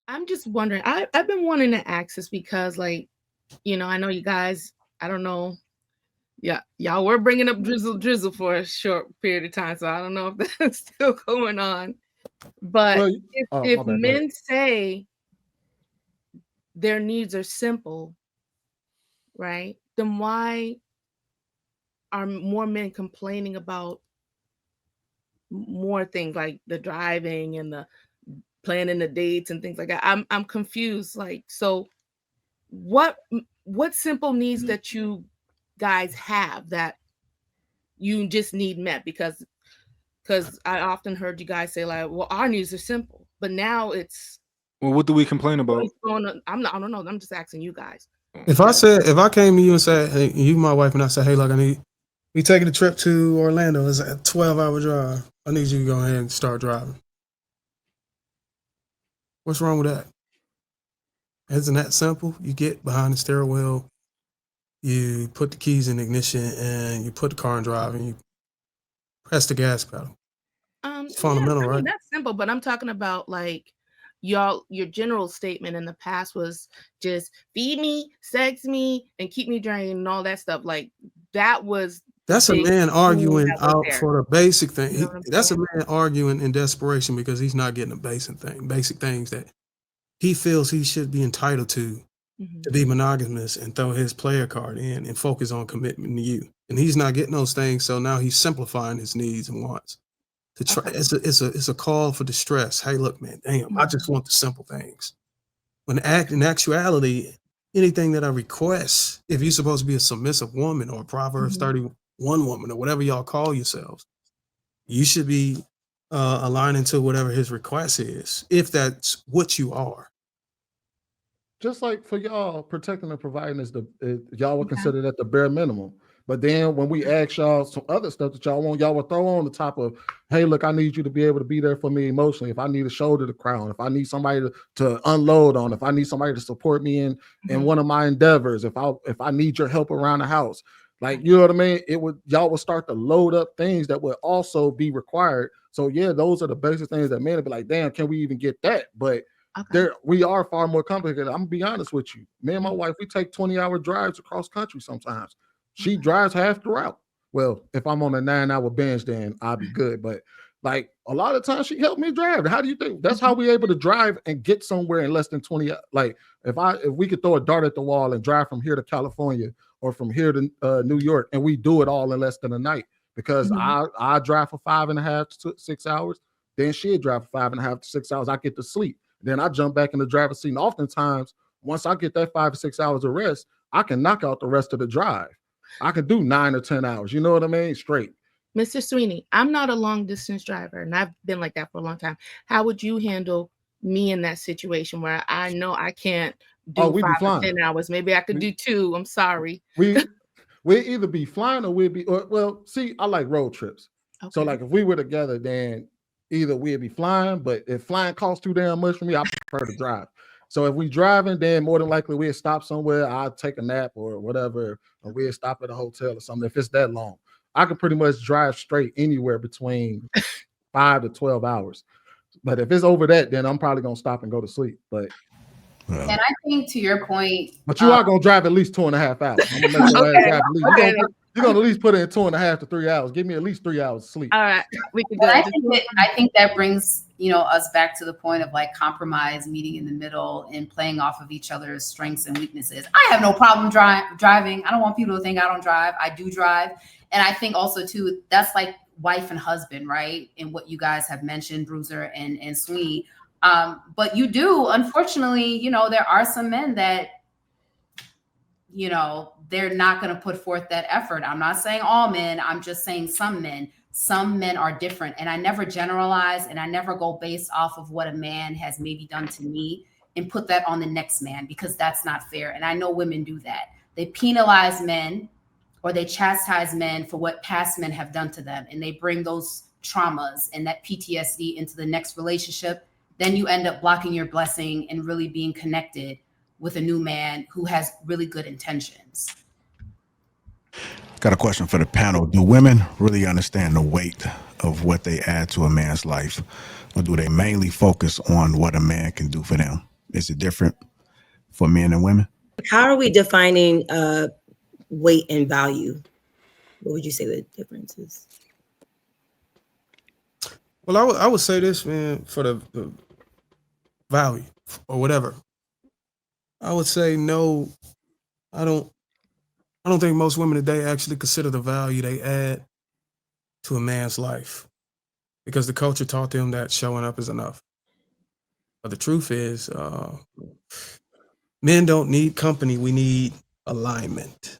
I'm just wondering. I've been wanting to ask this because, like, I know you guys. I don't know. Yeah, y'all were bringing up drizzle for a short period of time, so I don't know if that's still going on. But Well, if my bad. Go ahead. men say their needs are simple, right? Then why are more men complaining about more things like the driving and the planning the dates and things like that? I'm confused. Like, so what simple needs that you guys have that you just need met? Because I often heard you guys say, like, well, our needs are simple, but now it's Well, what do we complain about? I don't know. I'm just asking you guys. If I came to you and said, hey, you my wife, and I said, hey, look, we taking a trip to Orlando. It's a 12-hour drive. I need you to go ahead and start driving. What's wrong with that? Isn't that simple? You get behind the steering wheel, you put the keys in the ignition, and you put the car in drive, and you press the gas pedal. It's fundamental, right? That's simple, but I'm talking about, like, your general statement in the past was just feed me, sex me, and keep me drained and all that stuff. Like, that's a man arguing out there for the basic thing. That's a man arguing in desperation because he's not getting the basic things that he feels he should be entitled to be monogamous and throw his player card in and focus on commitment to you. And he's not getting those things, so now he's simplifying his needs and wants. To try, it's a call for distress. Hey, look, man, damn, I just want the simple things. When in actuality, anything that I request, if you're supposed to be a submissive woman or a Proverbs 31 woman or whatever y'all call yourselves, you should be aligning to whatever his request is, if that's what you are. Just like for y'all, protecting and providing is y'all would consider that the bare minimum. But then when we ask y'all some other stuff that y'all want, y'all will throw on the top of, hey, look, I need you to be able to be there for me emotionally. If I need a shoulder to cry on, if I need somebody to unload on, if I need somebody to support me in one of my endeavors, if I need your help around the house, like, you know what I mean? Y'all will start to load up things that would also be required. So yeah, those are the basic things that men will be like, damn, can we even get that? But we are far more complicated. I'm gonna be honest with you. Me and my wife, we take 20-hour drives across country sometimes. She drives half the route. Well, if I'm on a 9-hour binge, then I'll be good. But like a lot of times she helped me drive. How do you think? That's how we're able to drive and get somewhere in less than 20. Like if we could throw a dart at the wall and drive from here to California or from here to New York, and we do it all in less than a night, because I drive for 5.5 to 6 hours. Then she'd drive for 5.5 to 6 hours. I get to sleep. Then I jump back in the driver's seat. And oftentimes, once I get that 5 to 6 hours of rest, I can knock out the rest of the drive. I can do 9 or 10 hours. You know what I mean? Straight. Mr. Sweeney, I'm not a long distance driver, and I've been like that for a long time. How would you handle me in that situation where I know I can't do 5 or 10 hours? Maybe I could do 2. I'm sorry. We'd either be flying or see, I like road trips. Okay. So like if we were together, then either we'd be flying, but if flying costs too damn much for me, I prefer to drive. So if we driving, then more than likely we'll stop somewhere. I'll take a nap or whatever, or we'll stop at a hotel or something. If it's that long, I can pretty much drive straight anywhere between 5 to 12 hours. But if it's over that, then I'm probably gonna stop and go to sleep. But and I think to your point, but you are gonna drive at least 2.5 hours. I'm gonna make your ass drive at least. You're gonna at least put in 2.5 to 3 hours. Give me at least 3 hours of sleep. All right, we can go. I think that brings us back to the point of like compromise, meeting in the middle, and playing off of each other's strengths and weaknesses. I have no problem driving. I don't want people to think I don't drive. I do drive, and I think also too that's like wife and husband, right? And what you guys have mentioned, Bruiser and Sweeney. But you do, unfortunately, there are some men that, they're not going to put forth that effort. I'm not saying all men. I'm just saying some men. Some men are different. And I never generalize, and I never go based off of what a man has maybe done to me and put that on the next man, because that's not fair. And I know women do that. They penalize men or they chastise men for what past men have done to them. And they bring those traumas and that PTSD into the next relationship. Then you end up blocking your blessing and really being connected with a new man who has really good intentions. Got a question for the panel. Do women really understand the weight of what they add to a man's life? Or do they mainly focus on what a man can do for them? Is it different for men and women? How are we defining weight and value? What would you say the difference is? Well, I would say this, man, for the value or whatever. I would say no. I don't think most women today actually consider the value they add to a man's life, because the culture taught them that showing up is enough. But the truth is, men don't need company. We need alignment.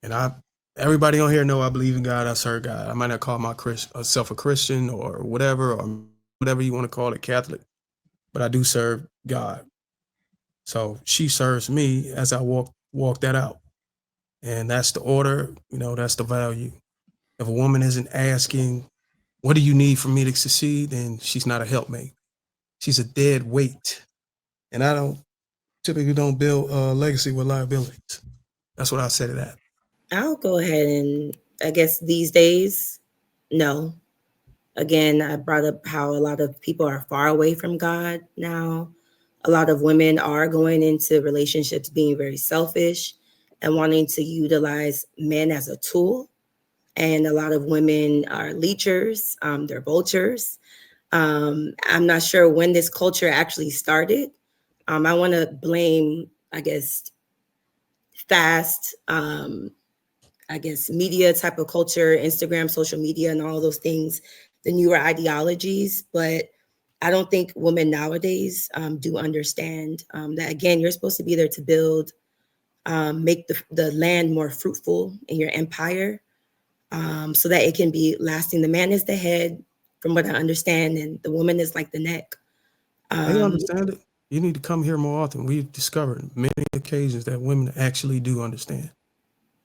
And everybody on here know I believe in God. I serve God. I might not call myself a Christian or whatever you want to call it, Catholic, but I do serve God. So she serves me as I walk that out. And that's the order, that's the value. If a woman isn't asking, what do you need for me to succeed? Then she's not a helpmate. She's a dead weight. And I typically don't build legacy with liabilities. That's what I say to that. I'll go ahead and I guess these days, no. Again, I brought up how a lot of people are far away from God now. A lot of women are going into relationships being very selfish and wanting to utilize men as a tool. And a lot of women are leechers, they're vultures. I'm not sure when this culture actually started. I want to blame, I guess, fast, media type of culture, Instagram, social media, and all those things, the newer ideologies. But I don't think women nowadays do understand that, again, you're supposed to be there to build, make the land more fruitful in your empire, so that it can be lasting. The man is the head, from what I understand, and the woman is like the neck. I understand it. You need to come here more often. We've discovered many occasions that women actually do understand.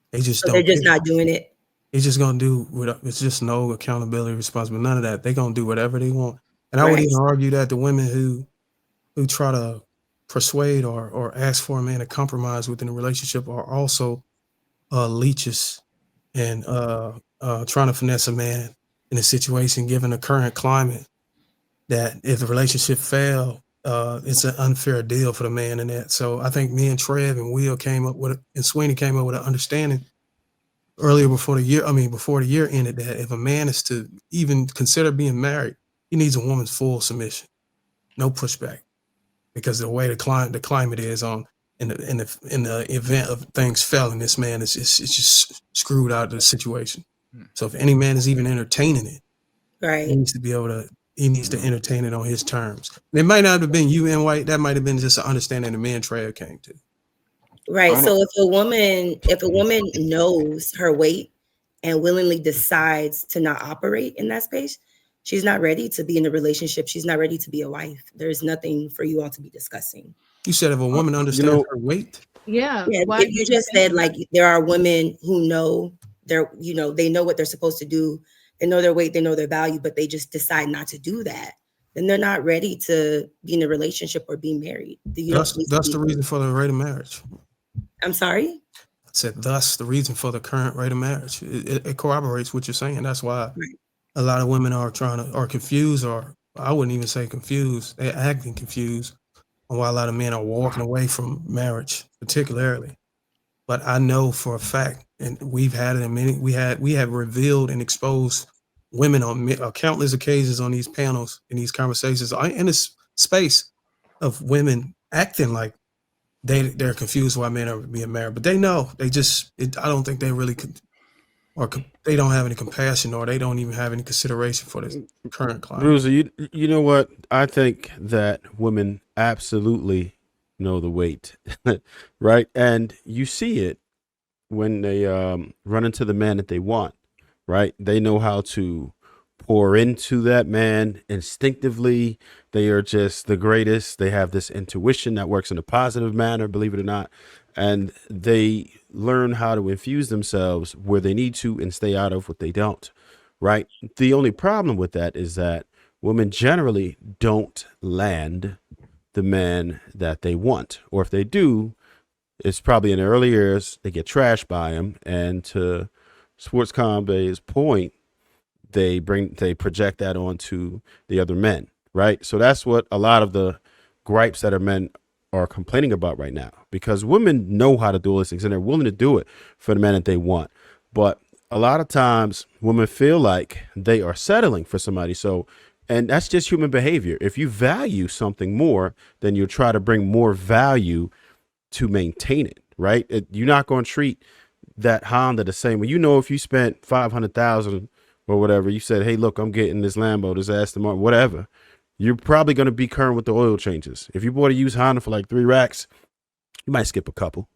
They just so don't. They're just not doing it. It's just gonna do. It's just no accountability, responsibility, none of that. They're gonna do whatever they want. And I would even argue that the women who try to persuade or ask for a man to compromise within a relationship are also leeches and trying to finesse a man in a situation, given the current climate, that if the relationship fail, it's an unfair deal for the man in that. So I think me and Trev and Will and Sweeney came up with an understanding earlier before the year ended, that if a man is to even consider being married, he needs a woman's full submission, no pushback, because the way the climate is in the event of things failing, this man is just screwed out of the situation. So if any man is even entertaining it, he needs to be able to. He needs to entertain it on his terms. It might not have been you and White. That might have been just an understanding the man Trev came to. Right. So if a woman knows her weight and willingly decides to not operate in that space, she's not ready to be in a relationship. She's not ready to be a wife. There's nothing for you all to be discussing. You said if a woman understands her weight? Yeah. If you just said, like, there are women who know they know what they're supposed to do. They know their weight, they know their value, but they just decide not to do that. Then they're not ready to be in a relationship or be married. That's the reason for the rate of marriage. I'm sorry? I said, thus the reason for the current rate of marriage. It corroborates what you're saying. That's why a lot of women are confused, or I wouldn't even say confused. They're acting confused on why a lot of men are walking away from marriage, particularly. But I know for a fact, and we've had it in many, we have revealed and exposed women on countless occasions on these panels, in these conversations, in this space of women acting like they're confused why men are being married, but they know. I don't think they really could, or they don't have any compassion, or they don't even have any consideration for this current climate. Bruiser, you know what? I think that women absolutely know the weight, right? And you see it when they run into the man that they want, right? They know how to pour into that man instinctively. They are just the greatest. They have this intuition that works in a positive manner, believe it or not. And they learn how to infuse themselves where they need to and stay out of what they don't, right? The only problem with that is that women generally don't land the man that they want. Or if they do, it's probably in the early years, they get trashed by him. And to Sports Combe's point, they project that onto the other men, right? So that's what a lot of the gripes that men are complaining about right now, because women know how to do all these things and they're willing to do it for the man that they want. But a lot of times women feel like they are settling for somebody. So, and that's just human behavior. If you value something more, then you'll try to bring more value to maintain it, right? You're not going to treat that Honda the same way. You know, if you spent 500,000 or whatever, you said, hey, look, I'm getting this Lambo, this Aston Martin, whatever, you're probably going to be current with the oil changes. If you bought a used Honda for like 3 racks, you might skip a couple,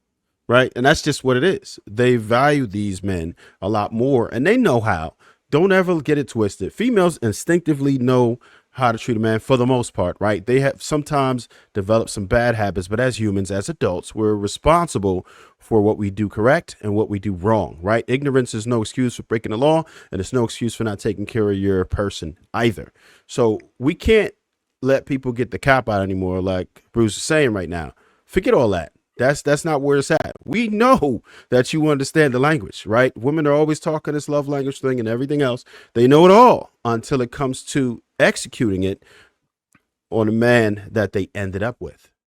right? And that's just what it is. They value these men a lot more, and they know how. Don't ever get it twisted. Females instinctively know how to treat a man for the most part, right? They have sometimes developed some bad habits, but as humans, as adults, we're responsible for what we do correct and what we do wrong, right? Ignorance is no excuse for breaking the law, and it's no excuse for not taking care of your person either. So we can't let people get the cop out anymore, like Bruce is saying right now. Forget all that. That's not where it's at. We know that you understand the language, right? Women are always talking this love language thing and everything else. They know it all until it comes to executing it on a man that they ended up with.